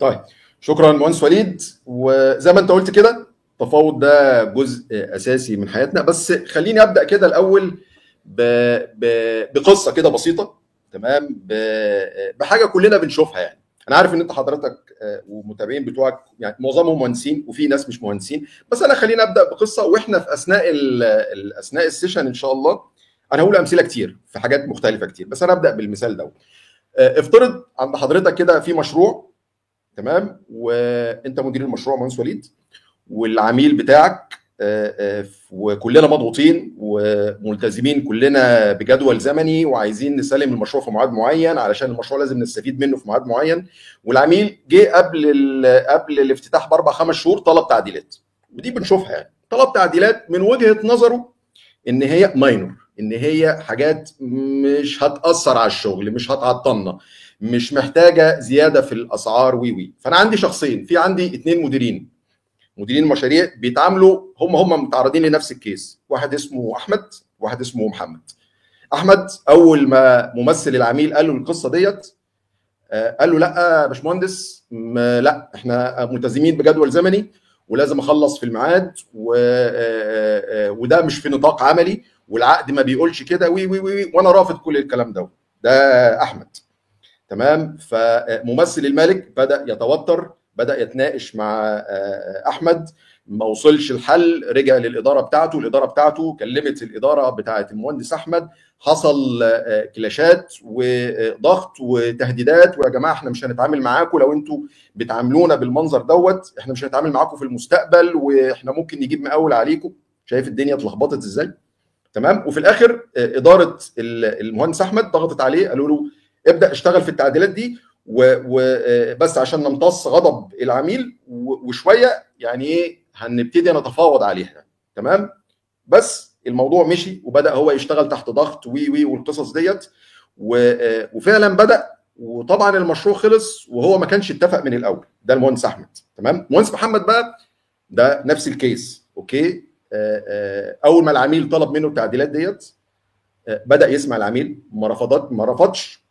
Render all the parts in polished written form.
طيب، شكرا مهندس وليد. وزي ما انت قلت كده التفاوض ده جزء اساسي من حياتنا، بس خليني ابدا كده الاول بقصه كده بسيطه. تمام. بحاجه كلنا بنشوفها. يعني انا عارف ان انت حضرتك ومتابعين بتوعك يعني معظمهم مهندسين وفي ناس مش مهندسين، بس انا خليني ابدا بقصه. واحنا في اثناء السيشن ان شاء الله انا هقول امثله كتير في حاجات مختلفه كتير، بس انا ابدا بالمثال ده. افترض عند حضرتك كده في مشروع، تمام، وانت مدير المشروع مهندس وليد، والعميل بتاعك وكلنا مضغوطين وملتزمين كلنا بجدول زمني وعايزين نسلم المشروع في ميعاد معين علشان المشروع لازم نستفيد منه في ميعاد معين. والعميل جه قبل الافتتاح باربع خمس شهور طلب تعديلات، ودي بنشوفها. يعني طلب تعديلات من وجهة نظره ان هي ماينور، ان هي حاجات مش هتأثر على الشغل، مش هتعطلنا، مش محتاجه زياده في الاسعار وي. فانا عندي شخصين، في عندي اثنين مديرين مشاريع بيتعاملوا هم متعرضين لنفس الكيس. واحد اسمه احمد، واحد اسمه محمد. احمد اول ما ممثل العميل قال له القصه ديت، قال له لا يا باشمهندس، لا احنا ملتزمين بجدول زمني ولازم اخلص في الميعاد، وده مش في نطاق عملي والعقد ما بيقولش كده وي وانا رافض كل الكلام ده. ده احمد. تمام. فممثل المالك بدأ يتوتر، بدأ يتناقش مع احمد، ما وصلش الحل، رجع للاداره بتاعته، الاداره بتاعته كلمت الاداره بتاعه المهندس احمد، حصل كلاشات وضغط وتهديدات، ويا جماعه احنا مش هنتعامل معاكم لو انتوا بتعاملونا بالمنظر دوت، احنا مش هنتعامل معاكم في المستقبل، واحنا ممكن نجيب مقاول عليكم. شايف الدنيا اتلخبطت ازاي؟ تمام. وفي الاخر اداره المهندس احمد ضغطت عليه، قالوا له ابدا اشتغل في التعديلات دي وبس عشان نمتص غضب العميل، وشويه يعني ايه هنبتدي نتفاوض عليها. تمام. بس الموضوع مشي وبدا هو يشتغل تحت ضغط وي والقصص ديت، وفعلا بدا. وطبعا المشروع خلص وهو ما كانش اتفق من الاول. ده المهندس احمد. تمام. المهندس محمد بقى ده نفس الكيس. اوكي. اول ما العميل طلب منه التعديلات ديت، بدا يسمع العميل، ما رفضش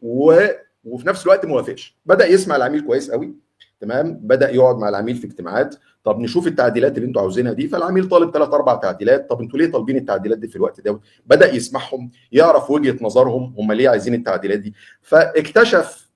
وفي نفس الوقت ما وافقش. بدا يسمع العميل كويس قوي. تمام. بدا يقعد مع العميل في اجتماعات، طب نشوف التعديلات اللي انتوا عاوزينها دي. فالعميل طالب 3 4 تعديلات، طب انتوا ليه طالبين التعديلات دي في الوقت ده؟ بدا يسمعهم، يعرف وجهة نظرهم هم ليه عايزين التعديلات دي. فاكتشف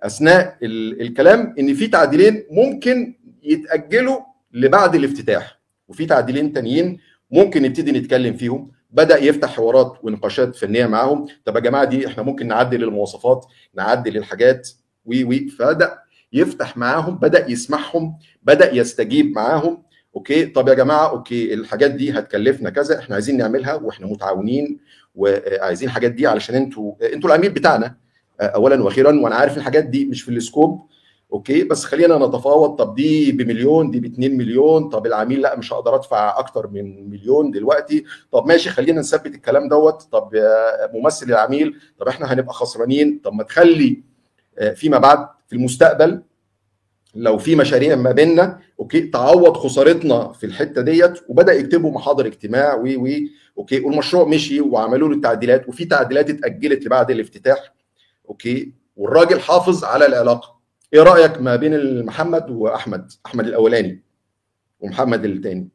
اثناء الكلام ان في تعديلين ممكن يتاجلوا لبعد الافتتاح، وفي تعديلين تانيين ممكن نبتدي نتكلم فيهم. بدا يفتح حوارات ونقاشات فنيه معاهم، طب يا جماعه دي احنا ممكن نعدل المواصفات، نعدل الحاجات وي. فبدا يفتح معاهم، بدا يسمعهم، بدا يستجيب معاهم. اوكي، طب يا جماعه اوكي الحاجات دي هتكلفنا كذا، احنا عايزين نعملها واحنا متعاونين وعايزين الحاجات دي علشان انتوا العميل بتاعنا اولا واخيرا، وانا عارف الحاجات دي مش في السكوب. اوكي، بس خلينا نتفاوض. طب دي بمليون، دي ب2 مليون، طب العميل لا مش هقدر ادفع اكتر من مليون دلوقتي، طب ماشي خلينا نثبت الكلام دوت. طب ممثل العميل، طب احنا هنبقى خسرانين، طب ما تخلي فيما بعد في المستقبل لو في مشاريع ما بيننا اوكي تعوض خسارتنا في الحته ديت. وبدا يكتبوا محاضر اجتماع وي. اوكي، والمشروع مشي وعملوا له التعديلات، وفي تعديلات اتاجلت لبعد الافتتاح. اوكي، والراجل حافظ على العلاقه. ايه رايك ما بين محمد واحمد؟ احمد الاولاني ومحمد الثاني.